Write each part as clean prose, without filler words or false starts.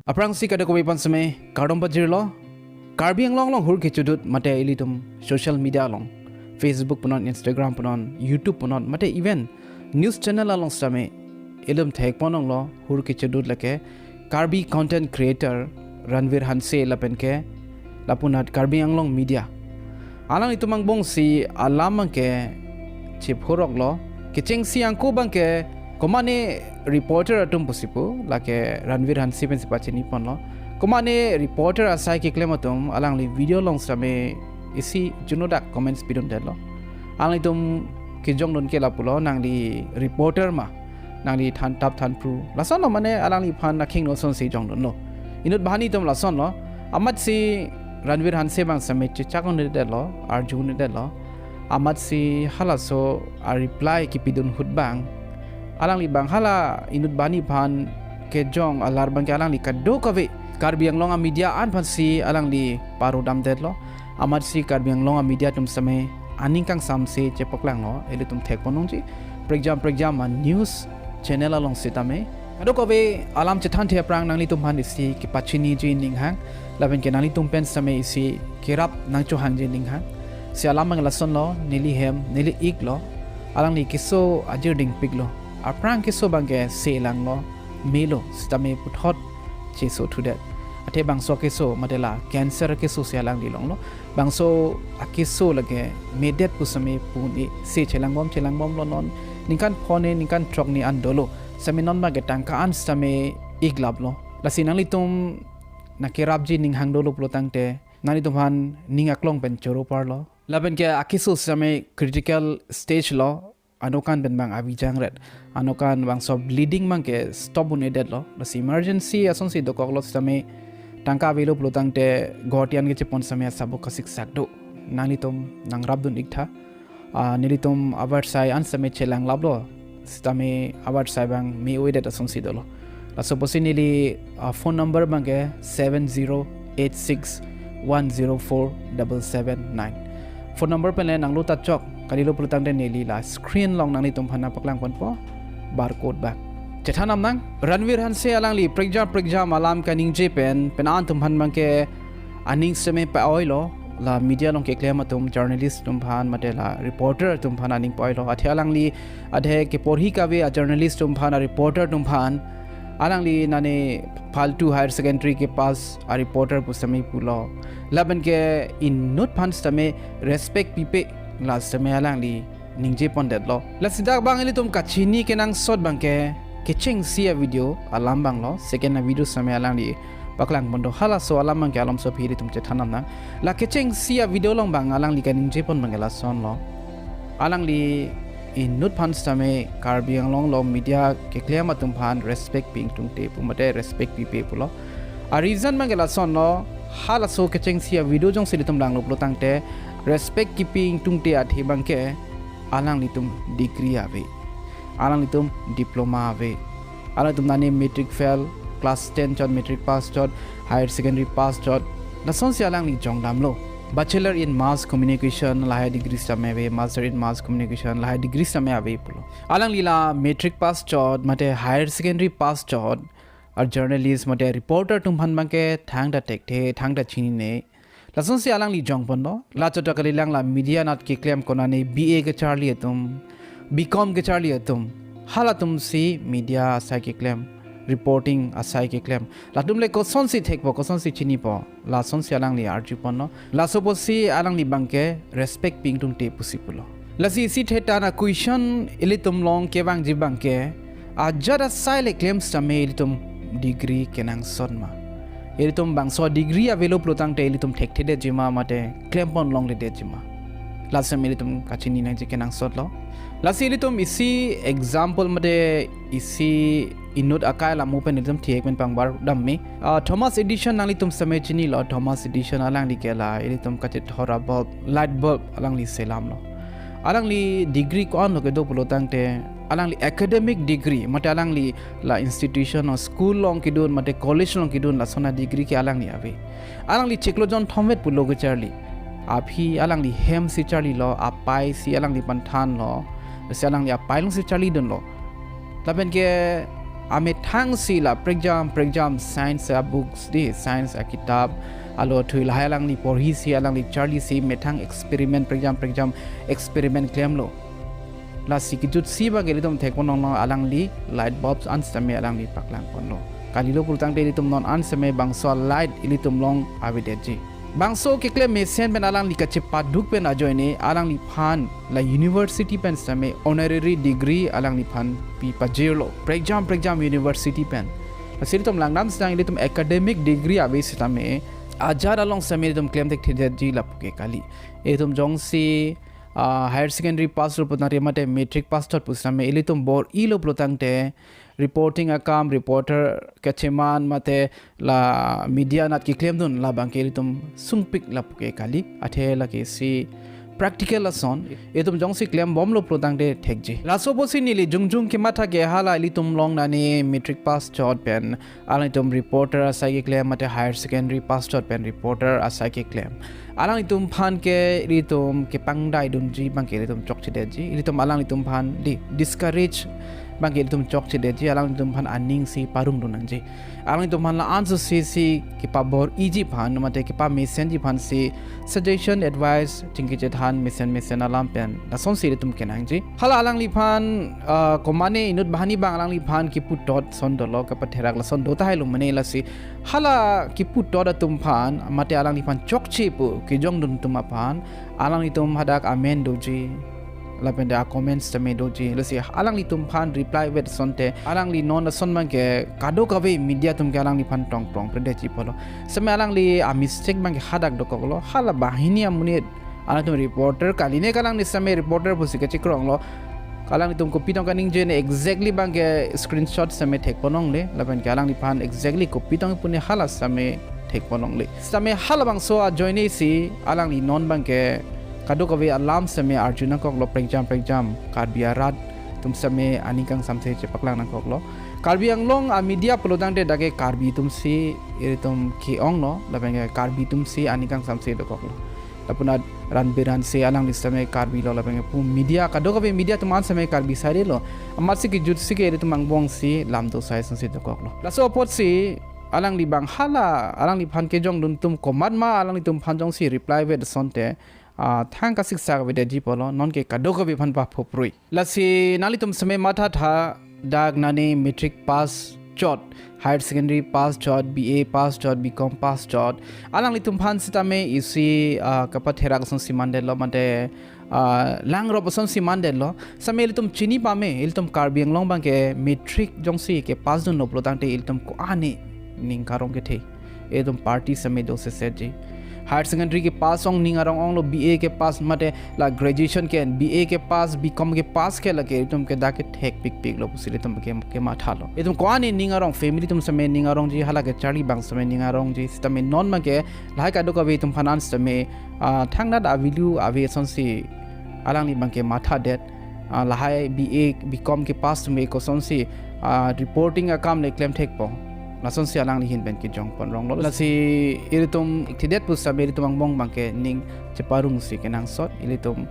Aprang si kada ko ipan same kardom pajir lo Karbi Anglong long hur Kechodut mate ilitum social media long Facebook punon Instagram punon YouTube punon mate even news channel along same ilum thek ponong lo hur Kechodut lake Karbi content creator Ranvir Hanse Lapenke lapunat Karbi Anglong Media alang itumang bong si Alamke chip hurok lo kicheng si angko bangke komane reporter atum posipo lake Ranvir Hanse pen sipachini pon lo komane reporter asai ki klematum alang li video long same isi junodak comments bidon dello alang itum ki jong don ke lapulo nang li reporter ma nang li than tap than pru lason lo mane alang li phan na king no son si jong don lo inut bahani tum lason lo amat si Ranvir Hanse bang same chakon de dello arjun de dello amat si halaso a reply ki pidun hut bang alang li bang hala inut bani phan ke jong alar bang ke alang li kaddo kave Karbi Anglong Media an phan si alang li paru dam det lo amat si Karbi Anglong Media tum same aning kang sam se chepok lang lo ele tum thek ponong ji pregjam news channel along sitame ado kove alam Chethan the prang nang li tum han isi ki pachini ji ning hang laben ke nang li tum pen same isi kirap nang chu hang ji ning hang si alam mang lason lo Neli Neli ik lo alang li kiso ajir ding pig lo aprang kiso bangke se lang lo melo sitame puthot cheso to that ate bangso keso madela cancer keso sialang dilong lo bangso akeso lage medet pusame puni se chelang bom lo non ningkan phone ningkan trok ni andolo saminon ma getang ka an same iglab lo lasinang litum nakirabji ning hangdolo plotangte nani tumhan ning aklong pen choro parlo laben ke akeso same critical stage lo anokan ben bang abijang red anokan bang so bleeding mang ke stop une dead lo the emergency ason si dokok lo same tangka velo plotang te gotian ge chepon same sabok khasik sakdo nanitom nang rabdun iktha nilitom abar sai an same chelang lablo stame abar sai bang me oide ason si dolo la soposinili phone number bang ke 7086104779 phone number pen le nang lo ta chok kalilo plutang de Neli la screen long nang ni tum phana paklang kon po barcode ba Chethan nam nang Ranvir Hanse alang li pregjam alam ka ning jepen penan tum phan mangke aning seme pa oilo la media long ke claim tum journalist tum phan matela reporter tum phan aning poilo athe alang li adhe ke porhi ka ve a journalist tum phan a reporter tum phan alang li nane faltu higher secondary ke pass a reporter pu sami pulo laban ke in not phan same respect pipe la same alang li ningje pondet lo la sidak bang eli tum kachini kenang sot bangke kecheng sia video alam bang lo second na video same alang li paklang bondo hala so alam bang ke alam so phiri tum Chethan nam na la kecheng sia video long bang alang li kaning je pon bangela son lo alang li in nut phan same Karbi Anglong lo media ke claim tum phan respect ping tung te pumate respect pi pe pulo a reason bangela son lo hala so kecheng sia video jong silitum lang lo plotang te respect keeping tung te athi bangke alang litum degree ave alang litum diploma ave alang tum nani matric fail class 10 chot matric pass chot higher secondary pass chot na son si alang li jong dam lo bachelor in mass communication la high degree same ave master in mass communication la high degree same ave pulo alang lila matric pass chot mate higher secondary pass chot ar journalist mate reporter tum phan bangke thang da tek the thang da chini ne lason si alang li jong pon no la chota kali lang la media nat ki claim kona ne BA ke charlie atum BCom ke charlie atum hala tum si media asai ki claim reporting asai ki claim la tum le ko son si thek po ko son si chini po la son si alang li arju pon no la suppose si alang li bangke respect ping tum te pusipulo la si theta na question ilitum long ke bang ji bangke ajara sai le claim same ilitum degree kenang sonma ilitum bangso degree avelo plotang te ilitum thekte de jima mate claim pon long le de jima lasam ilitum kachini nang je kenang sot lo lasi ilitum isi example mate isi inut akai la mu pen ilitum thek pen pangbar damme Thomas edition nang litum same chini lo Thomas edition alang li kela ilitum kachet thora bulb light bulb alang li selam lo alang li degree ko an lo ke do plotang te alang li academic degree mate alang li la institution or school long kidun mate college long kidun la sona degree ke alang li ave alang li cheklo jon thomet pulo ge charli aphi alang li hem si charli lo apai si alang li panthan lo si alang li apai long si charli don lo laben ke ame thang si la pregjam science books di science kitab alo thuil halang ni porhi si alang ni Charlie si methang experiment pregjam experiment claim lo la sikijut si ba gelitum thekon no alang li light bulbs ansame alang li paklang ponlo kalilo pultang de litum non ansame bangso light ilitum long avideji bangso ke claim mesen ben alang li kache paduk pen ajoine alang li phan la university pen same honorary degree alang li phan pi pajirlo pregjam university pen asilitum langnam sang ilitum academic degree abe sitame ajar along same ilitum claim tek theji lapuke kali etum jongsi higher secondary pass ruputna remate metric pass tot pusame ilitum bor ilo plotangte reporting akam reporter kecheman mate la media nat ki claim dun la bangke ilitum sungpik lapuke kali athela ke si practical lesson etum jongsi claim bomlo plotangte thekji laso bosi nili jungjung Kematha ke hala ilitum long nani metric pass chot pen alitum reporter asai claim mate higher secondary pass chot pen reporter asai claim alang itum phan ke ritum ke pangdai dunji bangke ritum chokchideji ritum alang itum phan di discourage bangke ritum chokchideji alang itum phan aning si parung dunanji alang itum phan la answer si ke pabor easy phan mate ke pa mission ji phan si suggestion advice tingki Chethan mission alam pen da son si ritum kenangji hala alang li phan komane inut bahani bang alang li phan ki put dot son dolo ka patherak la son dota hai lu mane la si hala ki put dot atum phan mate alang li phan chokchi pu ki jong dun tum aphan alang li tum hadak amen doji lapenda comments tame doji lasi alang li tum phan reply with sonte alang li non son man ke kado kawe media tum ke alang li phan tong predechi polo same alang li a mistake man ke hadak dokolo hala bahini amune alang tum reporter kaline kalang ni same reporter pusi ke chikrong lo kalang tum copy tong kaning je ne exactly bang ke screenshot same thek ponong le lapen ke alang li phan exactly copy tong pune hala same thek ponong le same hala bang so a join si alang li non bang ke kado kawe alam same arjuna kok lo pregjam Karbi arat tum same anikang samse chepaklang nang kok lo Karbi Anglong a media pelodang de dage Karbi tum si iritum keong no lapen ke Karbi tum si anikang samse do kok lo lapuna ranbiran se alang listame Karbi lo lapen ke pu media kado kawe media tum an same Karbi sare lo amat si ki jut si ke iritum mangbong si lamdo sai sanse do kok lo laso pot si alang li bang hala alang li phan ke jong dun tum komad ma alang li tum phan jong si reply with sonte thang ka siksa ka de ji polo non ke kado ka bi phan pa phoprui lasi nali tum same matha tha dag nani metric pass chot higher secondary pass chot BA pass chot BCom pass chot alang li tum phan sitame isi kapathera ka son simande lo mate lang ro son simande lo same li tum chini pa me il tum Karbi Anglong bang ke metric jongsi ke pass dun no plotang te il tum ko ane ning karong ke the edum party same do se setji higher secondary के पास होंग निंग आरंग ओंग लो BA के पास मटे ला ग्रेजुएशन के BA के पास BCom के पास के लगे तुम के दाके ठेक पिक लो पुसिले तुम के माथा लो ये तुम कौन है निंग आरंग फैमिली तुम समय निंग आरंग जी हाला के चार्ली बैंक समय निंग आरंग जी तमे नॉन में के लाइक आदो का वे तुम फाइनेंस में थंग ना वैल्यू अवे संसी आलांग नी बैंक के माथा डेट लाहाय BA BCom के पास तुम एक संसी रिपोर्टिंग का काम ले क्लेम ठेक पो lason si alang lihin ben ki jong pon rong lo lasi iritum iktidet pusa meritum angbong bangke ning ceparung si kenang sot ilitum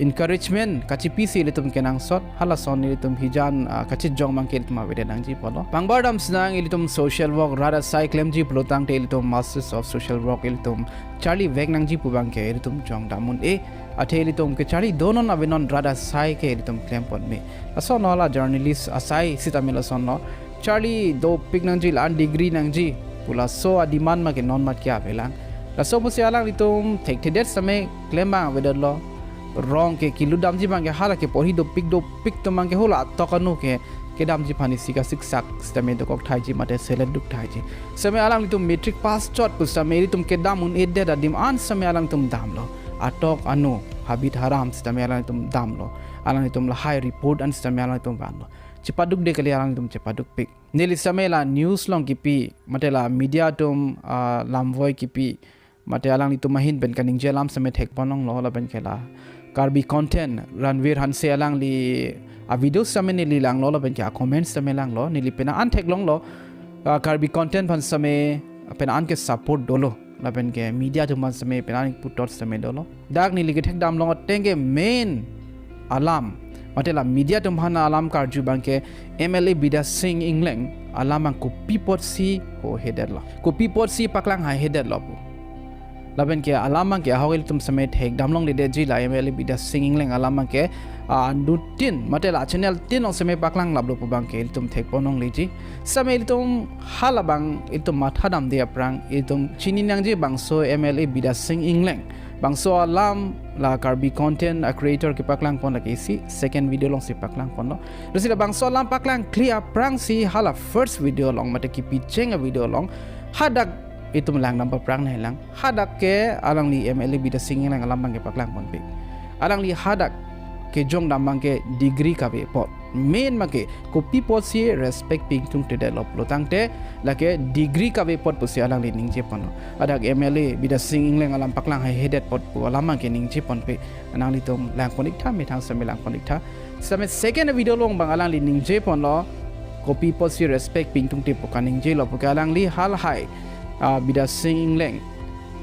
encouragement kachi pisi ilitum kenang sot halason ilitum hijan kachi jong bangke ilitum avede nang ji polo bangbardam snang ilitum social work rada sai claim ji plotang te ilitum masters of social work ilitum Charlie vek nang ji pu bangke ilitum jong damun athe ilitum ke Charlie donon avenon rada sai ke ilitum claim pon me ason nola journalist asai sitamila son no Charlie do pig nang ji lan degree nang ji pula so a demand ma ke non mat kya velang la so pusi alang litum thek thedet same claim bang vedor lo wrong ke kilu dam ji bang ke hala ke porhi do pig to mang ke hola tokanu ke dam ji phani sika siksak stame do kok thai ji mate select duk thai ji same alang litum metric pass chot pusa meri tum ke damun edde da dim an same alang tum dam lo atok anu habit haram stame alang tum dam lo alang litum la high report an stame alang tum ban lo cepaduk de kali alang tum cepaduk pik Neli samela news long kipi matela media tum lamvoi kipi mate alang litum mahin ben kaning jelam same thek ponong lo la ben kela Karbi content ranvir hanse alang li a video same neli lang lo la ben kya comments same lang lo neli pena an thek long lo Karbi content pan same pena an ke support dolo la ben ke media tum man same pena put dot same dolo dag neli ke thek dam long tenge main alam matela media tumhana alam karju bangke MLA bida sing ingleng alamang ko pipot si ho header lo ko pipot si paklang hai header lo pu Lapenke alamang ke hawil tum samet hek damlong de ji la MLA bida sing ingleng alamang ke nutin matela channel tin ong same paklang lablo pu bangke tum thek ponong leji same tum halabang itum mathadam de aprang itum chininang je bangso MLA bida sing ingleng bangso alam la Karbi content creator ke paklang pon lagi si second video long si paklang pon lo dosi la bangso alam paklang clear prang si hala first video long mate ki picheng a video long hadak itu melang nampak perang na hilang hadak ke alang li MLA bida singing lang alam bangke paklang pon pe alang li hadak ke jong damang ke degree ka be pot main make ko people si respect ping tung te develop lo tangte lake degree ka be pot pusi alang li ning je pon adak MLA bida singing lang alam paklang hai headed pot pu alam ke ning je pon pe anang li tom lang konik tha me thang same lang konik tha same second video long bang alang li ning je pon lo ko people si respect ping tung te pu ka ning je lo pu ka alang li hal hai bida sing leng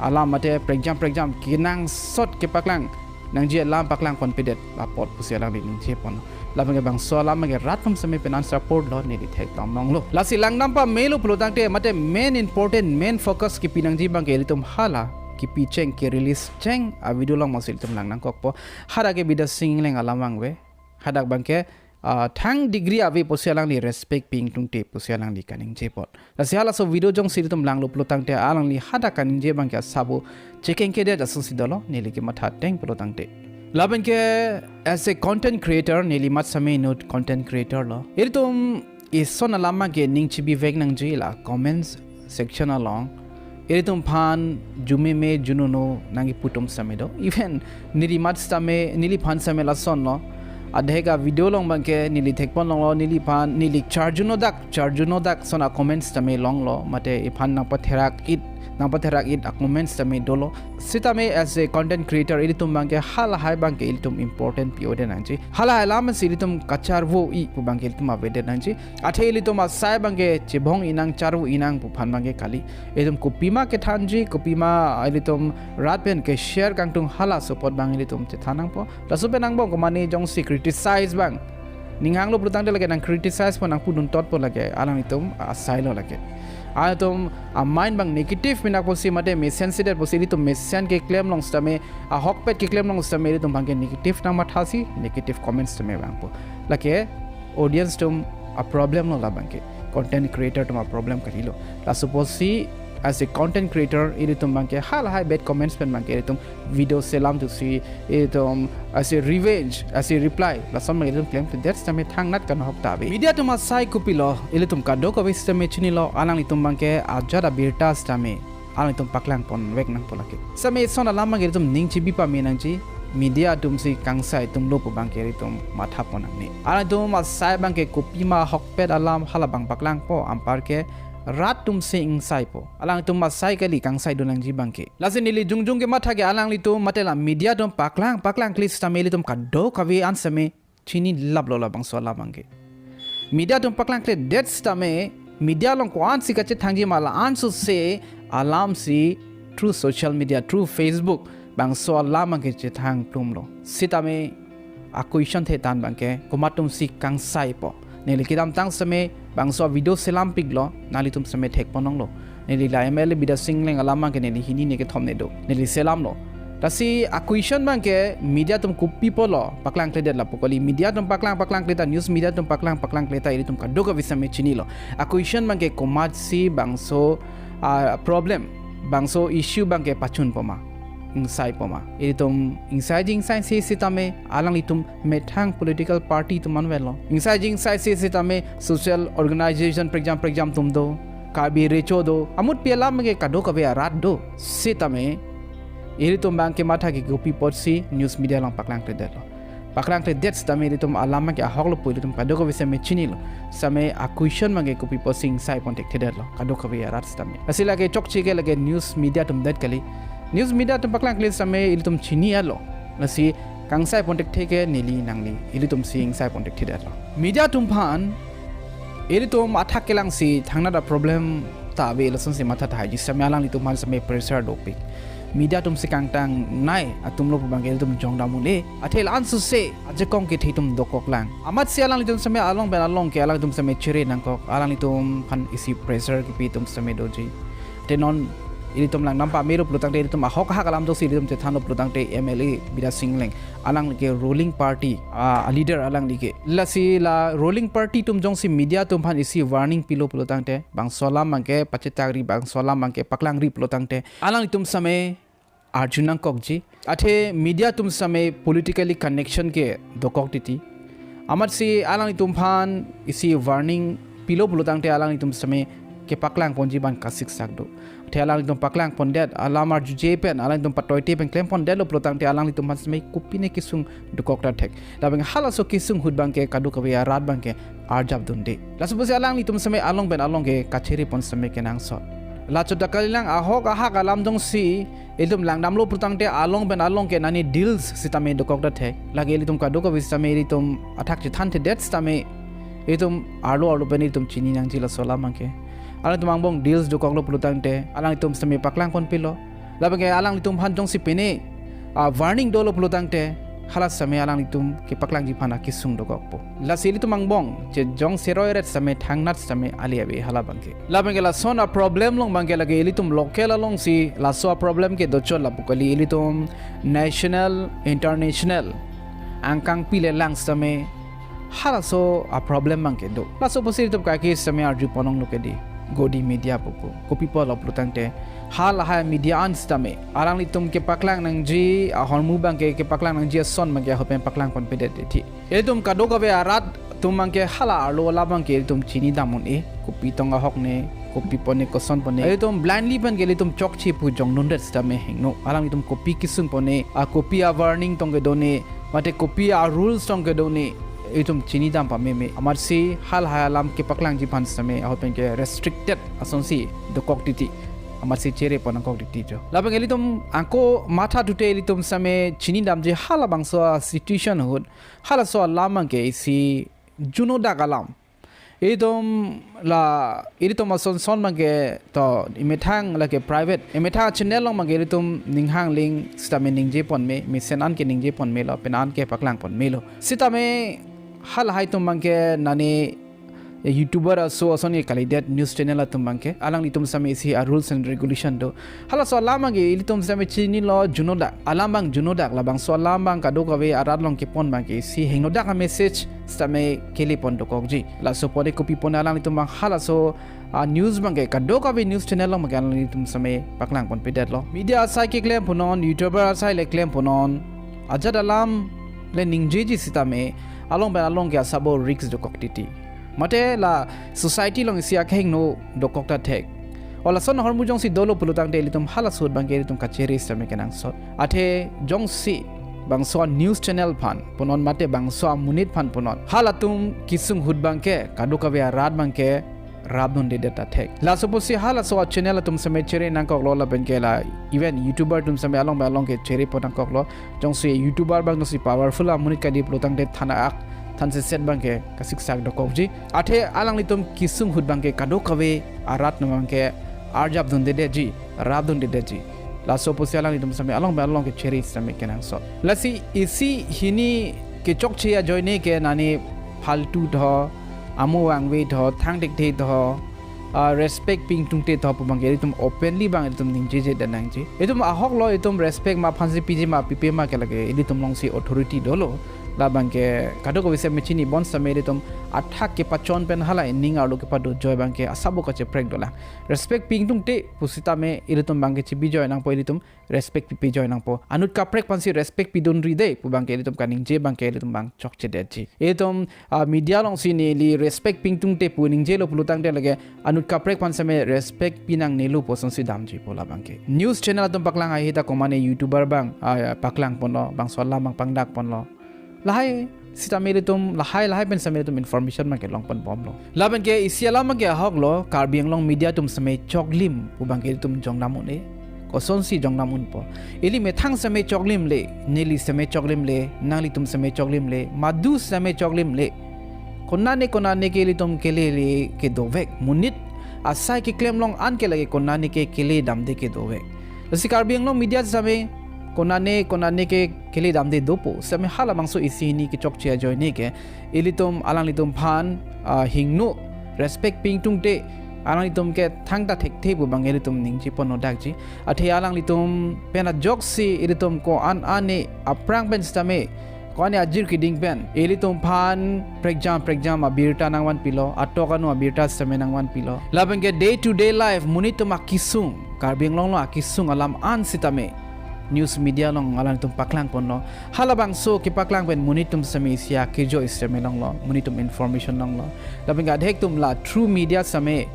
alam mate pregjam kinang sot ke paklang nang je lam paklang confident lapot pusia lang ning je pon Lapenke bang so alam ge ratum same penan support lo ni thek tam nong lo lasi lang nampa melu plotang te mate main important main focus ki pinang ji bang ge litum hala ki picheng ki release cheng a video long masil tum lang nang kokpo hara ge bida sing leng alamang we hadak bang ke thang degree ave posialang li respect ping tung te posialang li kaning je pot la sihala so video jong siritum lang lo plotang te alang li hada kaning je bang kya sabu checking ke de jasun sidolo neli ke matha teng plotang te Lapenke as a content creator neli mat same note content creator lo iritum ison alama ge ning chibi vek nang je la comments section along iritum phan jume me jununo nangi putum same do even nili mat same nili phan same la son lo adhega video long bangke nili thekpon long lo nili pan nili charjuno dak sona comments tame long lo mate iphan na patherak it a comments tame dolo sitame as a content creator ilitum bangke hala hai bangke ilitum important piode nanji hala alam silitum kacharvo I pu bangke ilitum avede nanji athe ilitum asai bangke chibong inang charvu inang pu phan bangke kali ilitum kupima ke thanji kupima ilitum ratpen ke share kangtung hala support bang ilitum Chethanang po lasupe nang bong komani jong si criticize bang ningang lo prutang de lage nang criticize po nang pudun tot po lage alang itum asai lo lage atom a mind bang negative minak po si mate me sensitive po si litum me sen ke claim long stame a hokpet ke claim long stame litum bangke negative na mathasi negative comments tame bang po lake audience tum a problem no la bangke content creator tum a problem karilo la suppose si as a content creator iritum bangke hal high bad comments pen bangke iritum video selam to see iritum as a revenge as a reply la some iritum claim to that's time thang nat kan hok tabe media to ma sai kupilo iritum kado ko system chini lo alang litum bangke ajara birta stame alang litum paklang pon wek nang polake same sona lamang iritum ning chibi pa menang chi media tum si kangsai tum lo pu bangke iritum matha ponang ni alang tum ma sai bangke kupima hokpet alam hala bang paklang po ampar ke rat tum se insai po alang tum ma sai kali kang sai donang ji bangke lasin nili jungjung ke matha ke alang li tu matela media tum paklang klis tameli tum kado kawe ansame chini lablo la bang so la bangke media tum paklang kle dead stame media long kwan si kache thangji mala ansu se alam si through social media through Facebook bang so la bangke che thang tum lo sitame akuishan the tan bangke komatum si kang sai po neli kidam tang same bangso video selam piglo nalitum same thek ponong lo neli la MLA bida singleng alama ke neli hini ne ke thomne do neli selam lo tasi acquisition bangke media tum kupi polo paklang klede la pokoli media tum paklang kleta news media tum paklang kleta iri tum kaddo ka visame chini lo acquisition bangke komat si bangso problem bangso issue bangke pachun poma insai poma iritum insai si sitame alang litum methang political party tuman velo insai si sitame social organization program tum do Karbi recho do amut piala mege kado ka be rat do sitame iritum bang Kematha ki gopi potsi news media lang paklang kredelo paklang kredet stame iritum alama ke hoklo iritum kado ka visame chini lo same acquisition mage gopi potsi insai pontek kredelo kado ka be rat stame asila ke chokchi ke lage news media tum dat kali news media tum paklang klis same ilitum chini alo nasi kangsai pontek theke neli nangli ilitum sing sai pontek thidalo media tum phan ilitum athak kelang si thangna da problem ta be lason se matha thai ji same alang litum man same pressure dopik media tum sikang tang nai atum lo pubangke tum jong damun athel ansu se aje kong ke thitum dokok lang amat se alang litum same along ben along ke alang tum same chere nang kok alang litum phan isi pressure ki pi tum same doji tenon ilitum lang nampa mero plutang te ilitum ahok ha kalam do silitum Chethan plutang te MLA bida singleng alang ke ruling party a leader alang like la si la ruling party tum jong si media tum phan isi warning pilo plutang te bang solam mangke pachetagri bang solam mangke paklang ri plutang te alang tum same arjunang kokji athe media tum same politically connection ke dokok titi amat si alang tum phan isi warning pilo plutang te alang tum same ke paklang ponji ban kasik sakdo alang itum paklang pondet alamar jujepen alang itum patoite pen klem pondet lo plotang te alang itum masmei kupine kisung dukok ta thek labeng hala so kisung hud bangke kadu kawe rat bangke arjab dunde la supose alang itum samai along ben along ke kacheri pon samai kenang so la chota kalilang ahok aha kalam dong si itum langdam lo plotang te along ben along ke nani deals sitame dukok ta thek lage itum kadu kawe samai itum athak Chethan te det stame itum arlo ben itum chini nang jila sola mangke alang tumang bong deals do konglo plutang te alang itum sami paklang kon pilo labang alang itum han jong si pene warning do lo plutang te hala sami alang itum ki paklang ji phana kisung do kokpo la sili tumang bong je jong seroiret sami thangnat sami aliabe hala bangke labang la sona problem long bangke lage ilitum local along si la so problem ke do chol la pukali ilitum national international angkang pile lang sami hala so a problem bangke do la so posir tum ka ke sami arju ponong lo ke di godi media popo kopi polo plutang te hal ha media anstame arang litum ke paklang nang ji hormu bang ke paklang nang ji son mang ke hopen paklang kon pede ti etum kado ka be arat tum mang ke hala arlo la bang ke tum chini damun kopi tonga hok ne kopi pone ko son pone etum blindly ban ke litum chok chi pu jong nun det stame hengno arang litum kopi kisung pone a kopi a warning tong ke done mate kopi a rules tong ke done itum chini dam pa me amar si hal halam ke paklang ji pan same ahopen ke restricted asonsi do koktiti amar si chere pon koktiti jo labang elitum angko matha dute elitum same chini dam je hala bangso situation hud hala so lamang ke si juno da galam itum la iritum ason son mangke to imethang la ke private imetha channel long mangke iritum ninghang ling stame ningje pon me senan ke ningje pon me lo penan ke paklang pon me lo sitame hal hai tum mangke nani YouTuber so asoni kalidet news channel atum mangke alang litum same si rules and regulation do hala so lamang ge litum same chini lo junoda alambang junoda labang so lambang kado kawe arat long ke pon mangke si hengnoda ka message same keli pon do kokji la so pode kopi pon alang litum bang hala so news mangke kado kawe news channel long mangke alang litum same paklang pon pedet lo media sai ke claim ponon YouTuber sai le claim ponon ajad alam le ningjeji sitame along ben along ke sabo risk do koktiti mate la society long sia kheng no dokok ta thek ola son hormu jong si dolo pulutang de litum hala sud bangke litum kacheri same kenang sot athe jong si bangso news channel phan ponon mate bangso munit phan ponon halatum kisung hud bangke kadu kawe rat bangke rabdon de data thek la suppose si hala so channel tum same chere nang kok lo la bangke la even YouTuber tum same along ba along ke chere potang kok lo jong si YouTuber bang no si powerful munit kadi pulutang de thana ak thanse set bangke kasik sak dokokji athe alang litum kisung hud bangke kado kawe arat no bangke arjab dun de ji rab dun de ji la so posi alang litum same along ba along ke cheri same kenang so la si isi hini ke chok chia joine ke nani faltu tho amu wangwe tho thang dik the tho respect ping tungte tho bangke litum openly bang litum ningje je danang ji etum ahok lo etum respect ma phansi piji ma pipe ma ke lage litum long si authority dolo labang ke kado ko wise mechini bon samere tum athak ke pachon pen hala ning arlo ke padu joy bang ke asabo ka che prek dola respect ping tung te pusita me iritum bang ke chibi joy nang po iritum respect pi joy nang po anut ka prek pansi respect pi don ri de pu bang ke iritum kaning je bang ke iritum bang chok che de ji etum media long si ne li respect ping tung te pu ning je lo pulutang de lage anut ka prek pansame respect pinang nelu poson si dam ji pola bang ke news channel tum paklang ai hita komane YouTuber bang paklang pono bang sola bang pangdak ponlo lahai sita meritum lahai pen sameritum information ma ke long pon bom lo laben ke isiala ma ke hok lo Karbi Anglong media tum same choklim ubang ke tum jong namun koson si jong namun po ili me thang same choklim le Neli same choklim le nali tum same choklim le madu same choklim le konane ke litum kele le ke dovek munit asai ke klem long an ke lage konane ke kele dam de ke dovek si Karbi Anglong media same konane ke kili damde dopo same hala bangso isi ni ki chok chia joy ne ke ilitum alang litum phan hingnu respect ping tung te alang litum ke thangta thek the bu bang ilitum ning ji pono dak ji athe alang litum pena jok si ilitum ko an ane aprang ben stame ko ane ajir ki ding pen ilitum phan pregjam abirta nangwan pilo atokanu abirta same nangwan pilo Lapenke day to day life munitum akisung Karbi Anglong lo akisung alam an sitame news media long alang tum paklang ponno halabang so ki paklang pen munitum sami sia kejo isame long lo munitum information long lo Lapenke adhek tum la true media same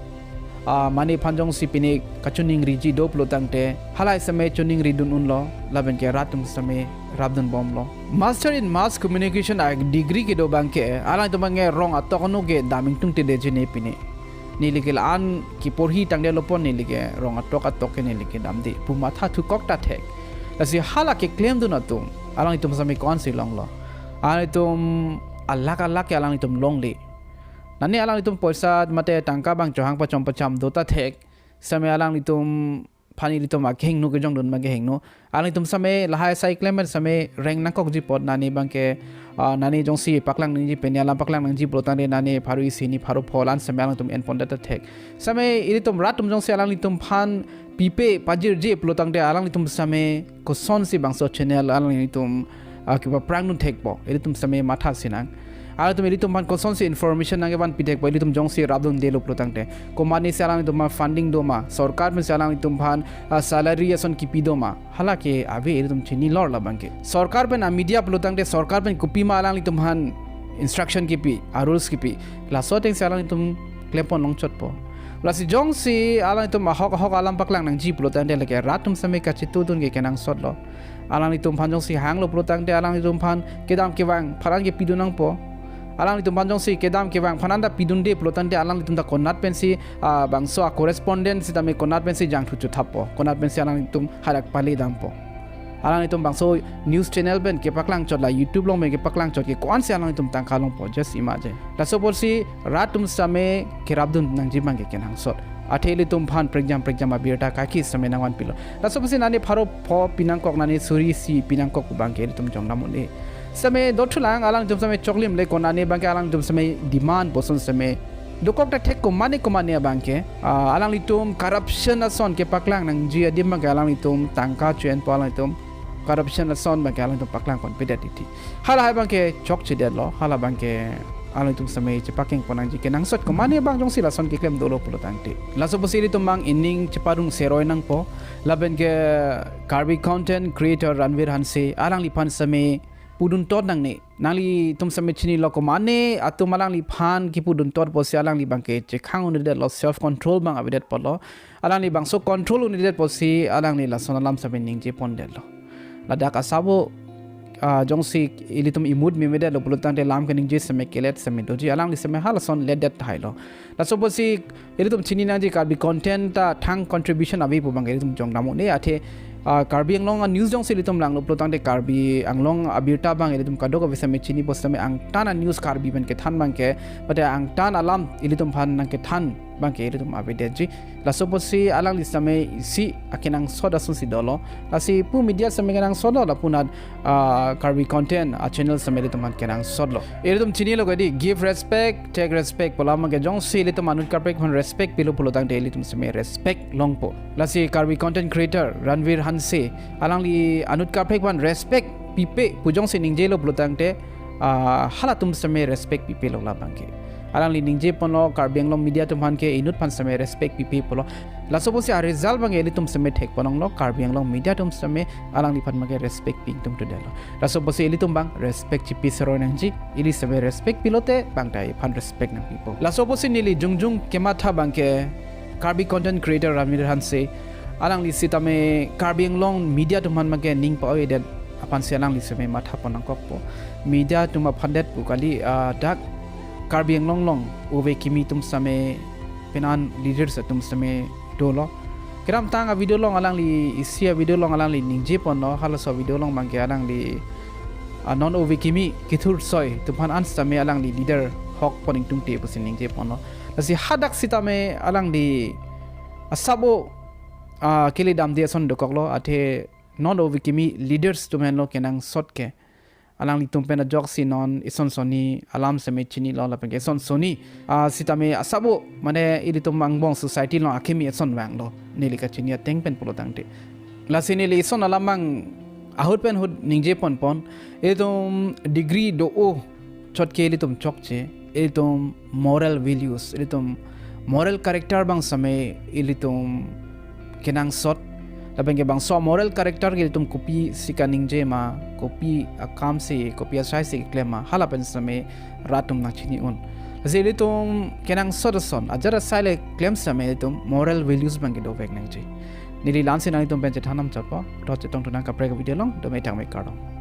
mani panjong sipini kachuning riji do plotangte halai same chuning ridun unlo Lapenke ratum same rabdun bom lo master in mass communication a degree ke do bangke alang tum bange rong atokno ge daming tung te deje ne pine niligil an ki porhi tangde lopon nilige rong atok ke nilige damdi pumatha thu kokta thek lasi hala ke claim du na tum alang itum sami kon si long lo itum Allah ke alang itum long le nani alang itum poisa mate tangka bang johang pacham dota thek same alang itum phani litum akheng nu ke jong dun ma ge heng nu alang itum same lahai sai claim same rank na kok ji pot nani bang ke nani jong si paklang nang ji penya paklang nang ji blotan re nani pharu isini pharu pholan same alang itum en pondata thek same ilitum ratum jong si alang itum phan pipe pajir je plotang de alang itum same ko son si bangso channel alang itum kiba prang nu thek po ilitum same matha sinang tum ilitum ban ko son si information nang ban pitek po ilitum jong si rabdun de lo plotang de ko mani se alang itum funding do ma sarkar me se alang itum ban salary ason ki pido ma halake ave ilitum chini lor la bangke sarkar ben media plotang de sarkar ben kupi ma alang itum han instruction ki pi rules ki pi la so teng se alang itum klepon long chot po Lasi jong si alang itu mahok alam paklang nang ji plotan de leke ratum same ka chitudun ge kenang sot lo alang itu panjong si hang lo plotang de alang itu pan kedam ke wang pharan ge pidunang po alang itu panjong si kedam ke wang phananda pidun de plotan de alang itu ta konat pensi bangso a correspondent si tame konat pensi jang thu chu thapo konat pensi alang itu harak pali dam po alang itu bangso news channel ben ke paklang chot la YouTube long me ke paklang chot ke kon se alang itu tangka long po just imagine la so por si ratum same ke rabdun nang jibang ke kenang sot atheli tum phan pregjam abirta kaki same nangwan pilo la so por si nani pharo pho pinang kok nani suri si pinang kok bang ke tum jong namune same dothulang alang tum same choklim le konane bang ke alang tum same demand boson same dokok ta thek ko mane bang ke alang litum corruption ason ke paklang nang ji adim bang ke alang litum tangka chen po alang litum corruption ason bang ke alang tum paklang kon pedati hala hai bang ke chok chide lo hala bang ke alang tum samai cepaking ponang ji kenang sot ko mane bang jong sila son ke klem dolo pulo tangti laso posiri tum bang inning ceparung seroi nang po Lapenke Karbi content creator Ranvir Hanse alang lipan same pudun tot nang ne nangli tum same chini loko mane atu malang li phan ki pudun tot po si alang li bang ke chekhang unide lo self control bang abidet polo alang li bang so control unide po si alang li la sonalam same ning je pondel lo ladak asabo jong si ilitum imud mimede lo pulutan de lam kening je same kelet same doji alang li same halason ledet thailo la so posi ilitum chini na ji Karbi content ta thang contribution abi pu bang ilitum jong namu ne athe Karbi Anglong news jong si ilitum lang lo pulutan de Karbi Anglong abirta bang ilitum kadok abi same chini po same ang tana news Karbi ben ke than bang ke pate ang tan alam ilitum phan nang ke than bang ke ilitum abide ji la so posi alang li same si akinang soda sun si dolo la si pu media same kenang sodo la punat Karbi content channel same ilitum man kenang sodlo ilitum chini lo gadi give respect take respect polama ke jong si ilitum anut karpek hon respect pilu pulutang de ilitum same respect longpo la si Karbi content creator Ranvir Hanse alang li anut karpek ban respect pipe pujong si ningje lo pulutang de halatum same respect pipe lo la bangke alang li ningje pono Karbi Anglong media tumhan ke inut pan same respect pipe polo la so posi a result bang elitum same thek ponong lo Karbi Anglong media tum same alang li pan mage respect ping tum to delo la so posi elitum bang respect chipi sero nangji ili same respect pilote bang tai pan respect nang people la so posi nili jungjung Kematha bang ke Karbi content creator Ranvir Hanse alang li sitame Karbi Anglong media tumhan mage ning pa oi den apan sialang li same matha ponang kokpo media tuma phandet ukali dak Karbi Anglong long ove kimi tum same penan leaders tum same dolo kiram tanga video long alang li isia video long alang li ningje pono hala so video long bangke alang li non ove kimi kithur soi tupan an same alang li leader hok poning tum te pusin ningje pono lasi hadak sitame alang li asabo kili dam dia son dokok lo ate non ovikimi leaders tu men lo kenang sot ke alang litum pen jok si non ison soni alam seme chini lo Lapenke son soni sitame asabo mane ilitum mangbong society lo akimi son wang lo Neli ka chini teng pen polotang te la sini li son alamang ahut pen hud ningje pon ilitum degree do o chot ke ilitum chok che ilitum moral values ilitum moral character bang same ilitum kenang sot Lapenke bang so moral character ke tum kopi sikaning je ma kopi akam se kopi asai se klema halapen same ratum na chini un zeli tum kenang sodason ajara sale claim same tum moral values bang ke do vek nang je Neli lanse nang tum pen Chethanam chapo to chetong tunang ka prega video long do me tang me kardong